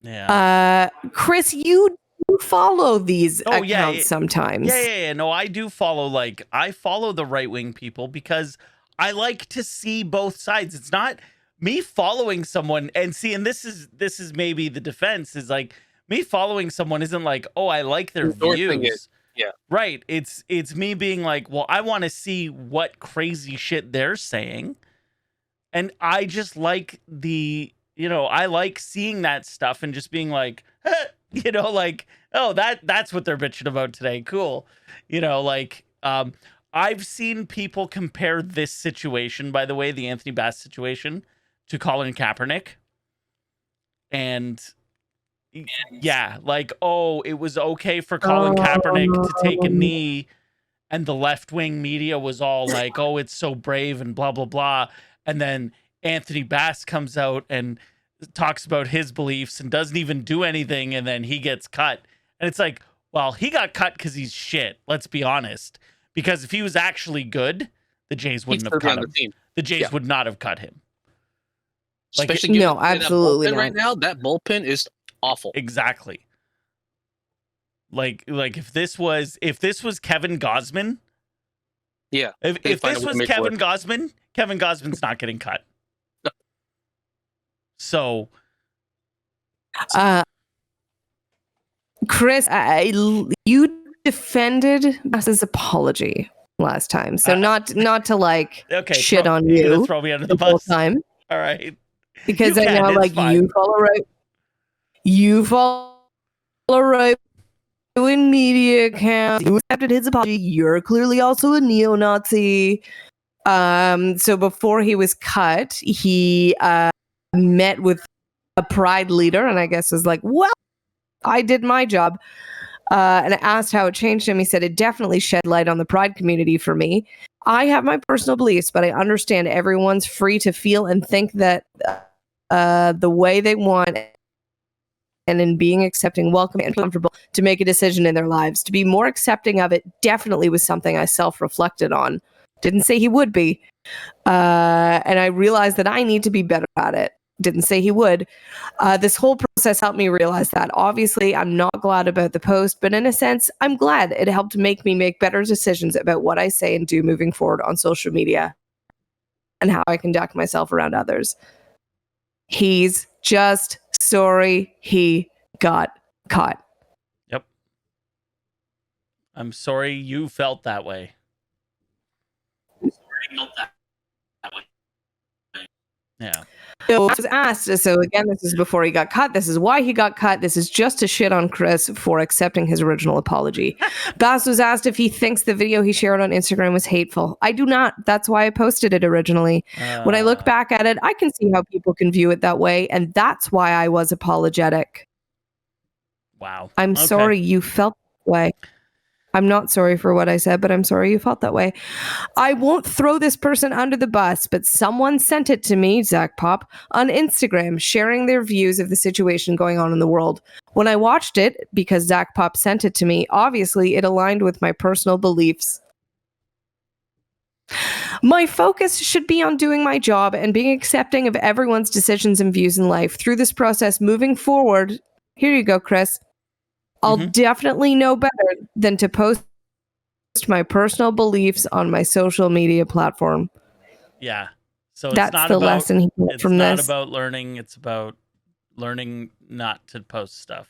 Yeah. Chris, you do follow these accounts sometimes. Yeah. No, I do follow. I follow the right wing people because I like to see both sides. It's not me following someone and this is maybe the defense is like me following someone isn't like, oh, I like their views. Yeah. Right. It's me being like, well, I want to see what crazy shit they're saying. And I just like I like seeing that stuff and just being like, oh, that's what they're bitching about today. Cool. I've seen people compare this situation, by the way, the Anthony Bass situation, to Colin Kaepernick. And yeah, it was okay for Colin Kaepernick to take a knee, and the left-wing media was all like, oh, it's so brave and blah, blah, blah. And then Anthony Bass comes out and talks about his beliefs and doesn't even do anything, and then he gets cut. And it's like, well, he got cut because he's shit. Let's be honest. Because if he was actually good, the Jays wouldn't have cut him. The Jays would not have cut him. Especially no, absolutely not. Right now, that bullpen is awful. Exactly. Like if this was Kevin Gausman, yeah. If this was Kevin Gausman's not getting cut. No. So, Chris, you defended Bass's apology last time, so not to shit on you. You're gonna throw me under the bus. Time. All right. Because I know you follow right in media accounts. You accepted his apology. You're clearly also a neo-Nazi. So before he was cut, he met with a Pride leader, and I guess was like, well, I did my job. And I asked how it changed him. He said, it definitely shed light on the Pride community for me. I have my personal beliefs, but I understand everyone's free to feel and think that the way they want, and in being accepting, welcoming, and comfortable to make a decision in their lives. To be more accepting of it definitely was something I self-reflected on. Didn't say he would be. And I realized that I need to be better at it. Didn't say he would. This whole process helped me realize that. Obviously, I'm not glad about the post, but in a sense, I'm glad it helped make me make better decisions about what I say and do moving forward on social media and how I conduct myself around others. He's just sorry he got caught. Yep. I'm sorry you felt that way. Yeah. So I was asked, so again, this is before he got cut. This is why he got cut. This is just to shit on Chris for accepting his original apology. Bass was asked if he thinks the video he shared on Instagram was hateful. I do not. That's why I posted it originally. When I look back at it, I can see how people can view it that way. And that's why I was apologetic. Wow. I'm sorry you felt that way. I'm not sorry for what I said, but I'm sorry you felt that way. I won't throw this person under the bus, but someone sent it to me, Zach Pop, on Instagram, sharing their views of the situation going on in the world. When I watched it, because Zach Pop sent it to me, obviously it aligned with my personal beliefs. My focus should be on doing my job and being accepting of everyone's decisions and views in life. Through this process, moving forward, here you go, Chris. I'll definitely know better than to post my personal beliefs on my social media platform. Yeah. So that's not the lesson he got from this. It's not about learning. It's about learning not to post stuff.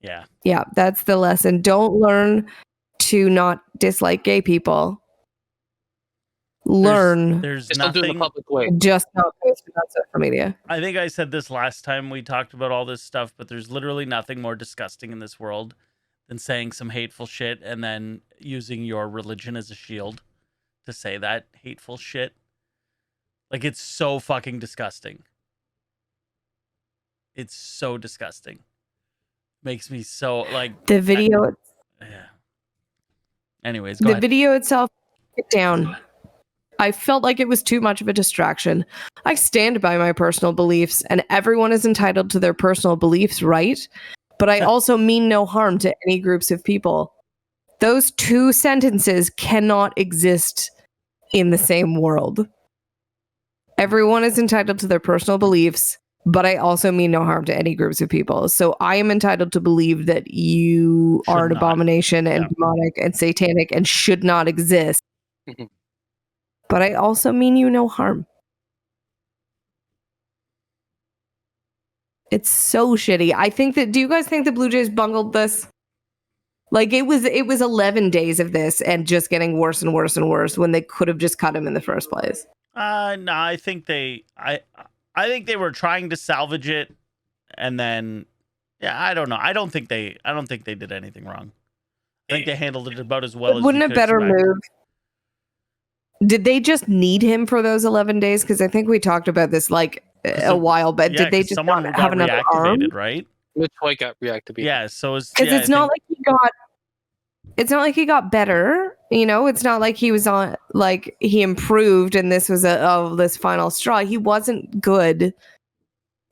Yeah. Yeah, that's the lesson. Don't learn to not dislike gay people. Learn. There's just nothing. don't do it in a public way. Just not post it on social media. I think I said this last time we talked about all this stuff, but there's literally nothing more disgusting in this world than saying some hateful shit and then using your religion as a shield to say that hateful shit. Like, it's so fucking disgusting. It's so disgusting. Makes me so, like... The video... Yeah. Anyways, go ahead. The video itself, get down. I felt like it was too much of a distraction. I stand by my personal beliefs, and everyone is entitled to their personal beliefs, right? But I also mean no harm to any groups of people. Those two sentences cannot exist in the same world. Everyone is entitled to their personal beliefs, but I also mean no harm to any groups of people. So I am entitled to believe that you Should are an not. abomination and Yeah. demonic and satanic and should not exist. Mhm. But I also mean you no harm. It's so shitty. I think that, do you guys think the Blue Jays bungled this? Like it was 11 days of this and just getting worse and worse and worse when they could have just cut him in the first place. No, I think I think they were trying to salvage it, and then, yeah, I don't know. I don't think they did anything wrong. I think they handled it about as well as Wouldn't you a could better expect. move? Did they just need him for those 11 days? Because I think we talked about this like a while, but Yeah, did they 'cause just someone not got have another arm? reactivated, right? Mitch White got reactivated. Yeah, so it's Because it's not like he got better, you know. It's not like he was on, like he improved and this was this final straw. He wasn't good.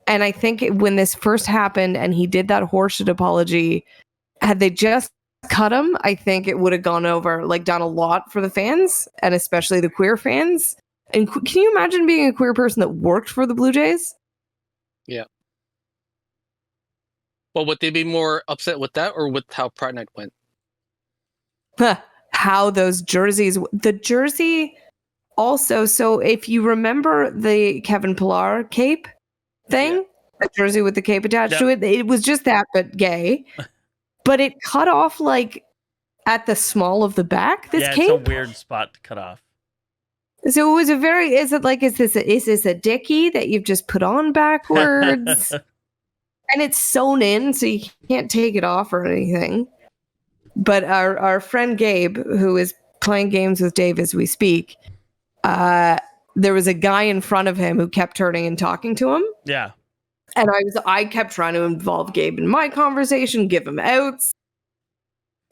And I think when this first happened and he did that horseshit apology, had they just cut him, I think it would have gone over, like done a lot for the fans and especially the queer fans. And can you imagine being a queer person that worked for the Blue Jays? Well, would they be more upset with that or with how Pride Night went? How those jerseys, the jersey also, so if you remember the Kevin Pillar cape thing, the jersey with the cape attached to it, it was just that, but gay. But it cut off like at the small of the back, this cape. It's a weird spot to cut off. So it was is this a dickie that you've just put on backwards? And it's sewn in, so you can't take it off or anything. But our friend Gabe, who is playing games with Dave as we speak, there was a guy in front of him who kept turning and talking to him. Yeah. And I kept trying to involve Gabe in my conversation, give him outs.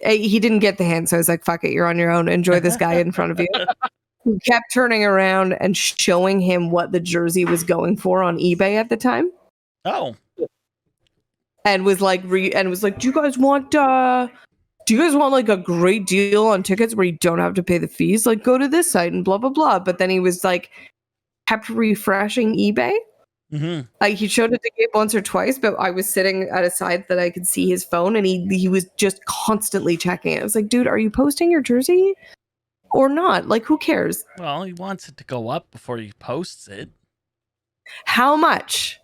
He didn't get the hint, so I was like, fuck it, you're on your own. Enjoy this guy in front of you. He kept turning around and showing him what the jersey was going for on eBay at the time. Oh. And was like, do you guys want like a great deal on tickets where you don't have to pay the fees? Like, go to this site and blah, blah, blah. But then he was like, kept refreshing eBay. Mm-hmm. Like, he showed it to Gabe once or twice, but I was sitting at a side that I could see his phone, and he was just constantly checking it. I was like, dude, are you posting your jersey or not? Like, who cares? Well, he wants it to go up before he posts it. How much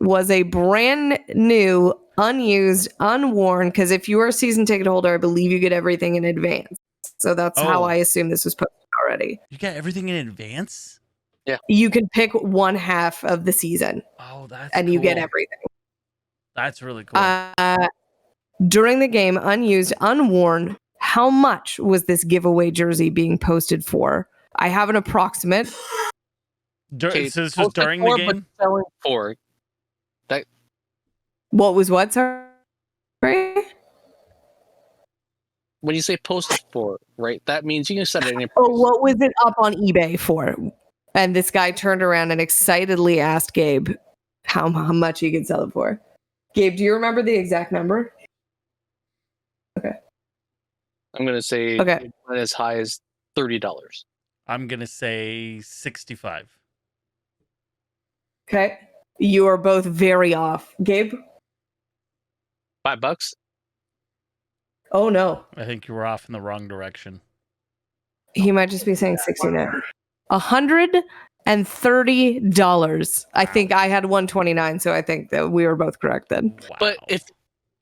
was a brand new, unused, unworn? Because if you are a season ticket holder, I believe you get everything in advance. So that's how I assume this was posted already. You get everything in advance? Yeah. You can pick one half of the season. Oh, that's and cool. You get everything. That's really cool. During the game, unused, unworn, how much was this giveaway jersey being posted for? I have an approximate. So this was during the game? But selling for that. What was what, sorry? When you say posted for, right, that means you can set it any price. Oh, what was it up on eBay for? And this guy turned around and excitedly asked Gabe how much he could sell it for. Gabe, do you remember the exact number? Okay. I'm going to say as high as $30. I'm going to say 65. Okay. You are both very off. Gabe? $5? Oh, no. I think you were off in the wrong direction. He might just be saying 69. $130. I think I had 129, so I think that we were both correct then. Wow. But if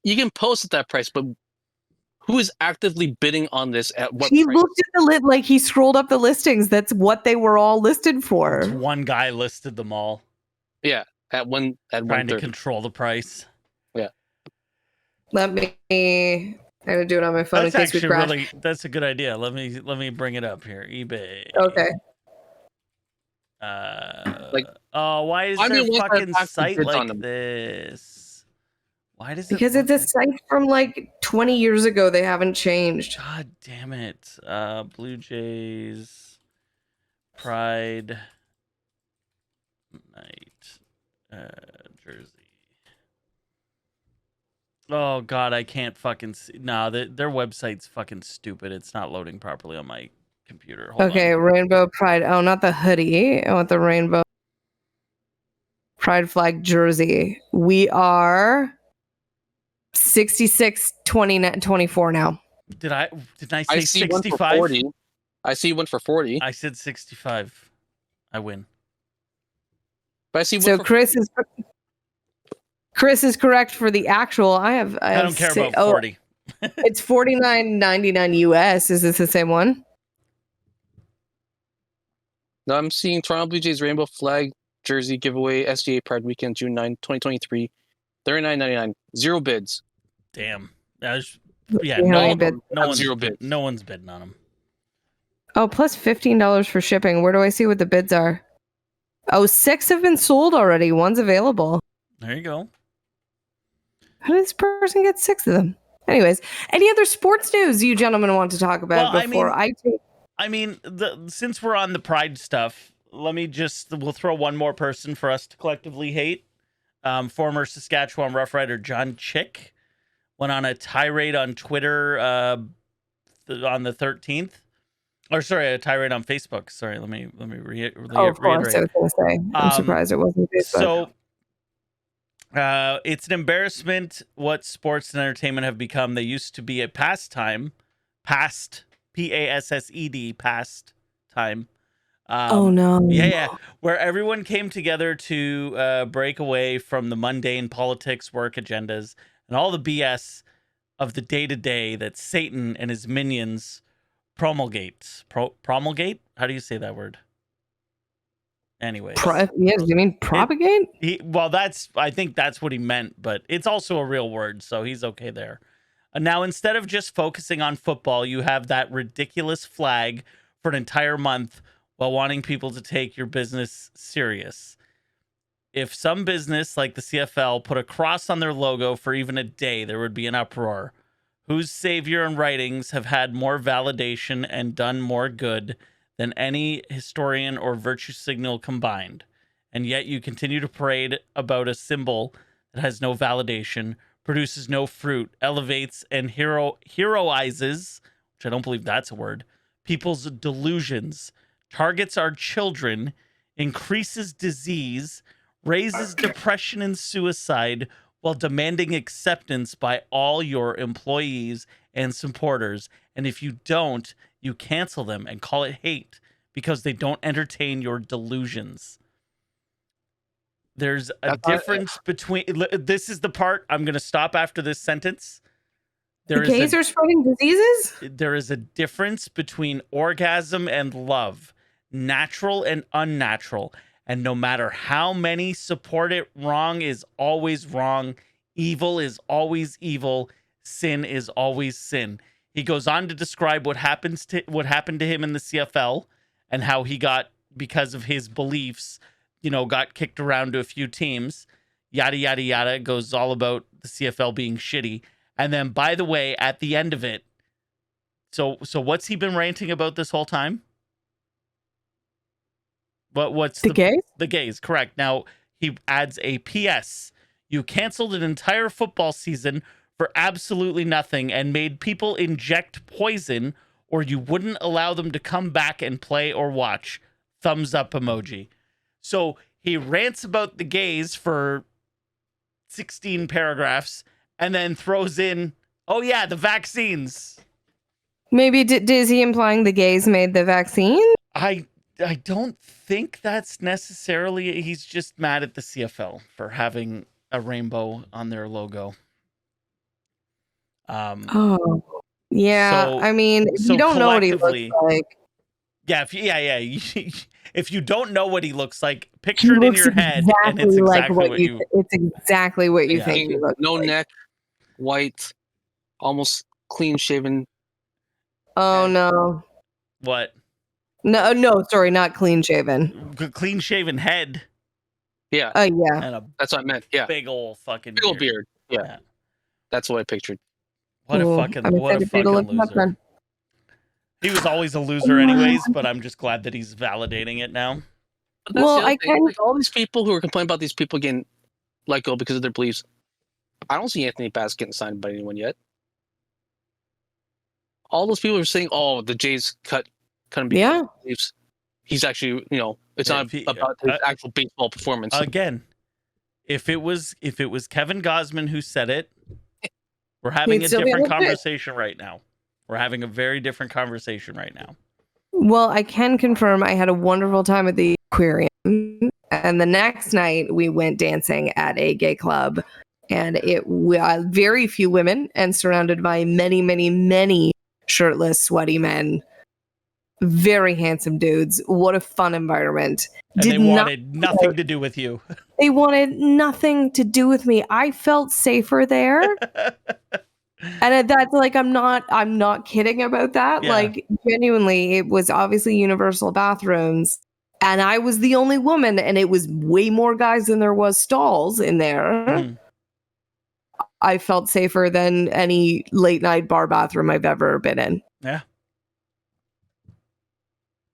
you can post at that price, but who is actively bidding on this at what he price? Looked at the he scrolled up the listings. That's what they were all listed for. One guy listed them all. Yeah, trying to control the price. Yeah. I'm gonna do it on my phone That's in case we crash. That's a good idea. Let me bring it up here. eBay. Okay. Why is there a fucking site like this? Why does it? Because it's a site from like 20 years ago. They haven't changed. God damn it. Blue Jays Pride Night jersey. Oh God, I can't fucking see. Nah, their website's fucking stupid. It's not loading properly on my computer. Hold Okay, on. Rainbow Pride. Oh, not the hoodie. I want the Rainbow Pride flag jersey. We are 66, 20, 24 now. Did I I say see one for 65? 40. I see one for 40. I said 65. I win. But I see one So for Chris is correct for the actual. I don't care about 40. It's $49.99 US. Is this the same one? No, I'm seeing Toronto Blue Jays Rainbow Flag Jersey Giveaway SGA Pride Weekend, June 9, 2023. $39.99. 0 bids. Damn. That's, Yeah, no one's 0 bids. No one's bidding on them. Oh, plus $15 for shipping. Where do I see what the bids are? Oh, 6 have been sold already. One's available. There you go. How did this person get 6 of them? Anyways, any other sports news you gentlemen want to talk about before I mean, since we're on the Pride stuff, we'll throw one more person for us to collectively hate. Former Saskatchewan Rough Rider John Chick went on a tirade on Twitter on the 13th. Or sorry, a tirade on Facebook. Sorry, let me reiterate. of course, I was going to say. I'm surprised it wasn't Facebook. So, it's an embarrassment what sports and entertainment have become. They used to be a pastime, PASSED, pastime. Oh no! Yeah, where everyone came together to break away from the mundane politics, work agendas, and all the BS of the day-to-day that Satan and his minions promulgate. Promulgate? How do you say that word? Anyways. You mean propagate? I think that's what he meant, but it's also a real word, so he's okay there. Now, instead of just focusing on football, you have that ridiculous flag for an entire month while wanting people to take your business serious. If some business like the CFL put a cross on their logo for even a day, there would be an uproar. Whose savior and writings have had more validation and done more good than any historian or virtue signal combined? And yet you continue to parade about a symbol that has no validation, produces no fruit, elevates and heroizes, which I don't believe that's a word, people's delusions, targets our children, increases disease, raises depression and suicide, while demanding acceptance by all your employees and supporters. And if you don't, you cancel them and call it hate because they don't entertain your delusions. There's a difference between... This is the part I'm going to stop after this sentence. The gays are spreading diseases? There is a difference between orgasm and love, natural and unnatural. And no matter how many support it, wrong is always wrong. Evil is always evil. Sin is always sin. He goes on to describe what happened to him in the CFL and how he got, because of his beliefs, got kicked around to a few teams. Yada, yada, yada. Goes all about the CFL being shitty. And then, by the way, at the end of it, so what's he been ranting about this whole time? What's the gays? The gays, correct. Now, he adds a PS. You canceled an entire football season for absolutely nothing and made people inject poison, or you wouldn't allow them to come back and play or watch. Thumbs up emoji. So he rants about the gays for 16 paragraphs and then throws in, oh yeah, the vaccines. Maybe is he implying the gays made the vaccine? I don't think that's necessarily... He's just mad at the CFL for having a rainbow on their logo. Oh, yeah. So, I mean, if you don't know what he looks like. Yeah, if you don't know what he looks like, picture it in your head, and it's exactly what you... It's exactly what you think he looks no like. neck, white, almost clean shaven. Oh no. What? No, sorry, not clean shaven. Clean shaven head. Yeah. Oh yeah. And that's what I meant. Yeah. Big old fucking big old beard. Yeah. That's what I pictured. What a fucking loser. He was always a loser anyways, but I'm just glad that he's validating it now. But that's the other thing. Like, all these people who are complaining about these people getting let go because of their beliefs, I don't see Anthony Bass getting signed by anyone yet. All those people are saying, "Oh, the Jays cut him because of his beliefs." He's actually, it's not about his actual baseball performance. Again, if it was Kevin Gosman who said it, we're having a different conversation right now. We're having a very different conversation right now. Well, I can confirm I had a wonderful time at the aquarium, and the next night we went dancing at a gay club, and very few women and surrounded by many, many, many shirtless, sweaty men. Very handsome dudes. What a fun environment. And they wanted nothing to do with you. They wanted nothing to do with me. I felt safer there. And that's like, I'm not kidding about that. Yeah. Like, genuinely, it was obviously universal bathrooms. And I was the only woman, and it was way more guys than there was stalls in there. Mm. I felt safer than any late night bar bathroom I've ever been in. Yeah.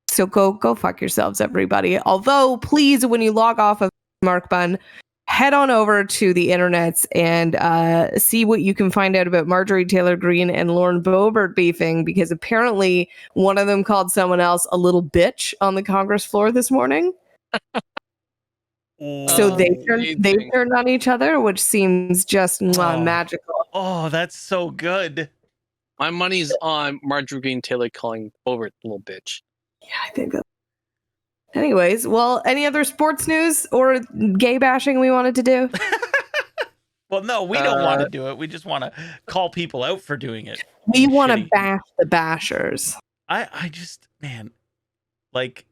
So go fuck yourselves, everybody. Although, please, when you log off of Mark Bunn, head on over to the internets and see what you can find out about Marjorie Taylor Greene and Lauren Boebert beefing, because apparently one of them called someone else a little bitch on the Congress floor this morning. So they turned on each other, which seems just magical. Oh, that's so good. My money's on Marjorie Greene Taylor calling Boebert a little bitch. Yeah, I think that. Anyways, well, any other sports news or gay bashing we wanted to do? Well, no, we don't want to do it. We just want to call people out for doing it. We want to bash the bashers. I just, man, like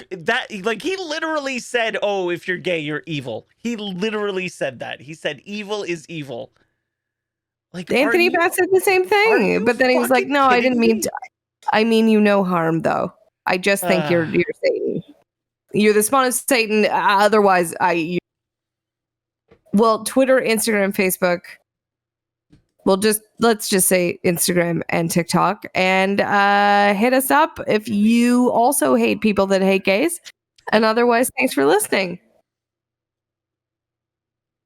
that, like he literally said, "Oh, if you're gay, you're evil." He literally said that. He said, "Evil is evil." Like Anthony Bass said the same thing, but then he was like, "No, I didn't mean to. I mean you no harm, though. I just think you're Satan. You're the spawn of Satan. Otherwise, well, Twitter, Instagram, Facebook. Well, let's just say Instagram and TikTok, and hit us up if you also hate people that hate gays. And otherwise, thanks for listening.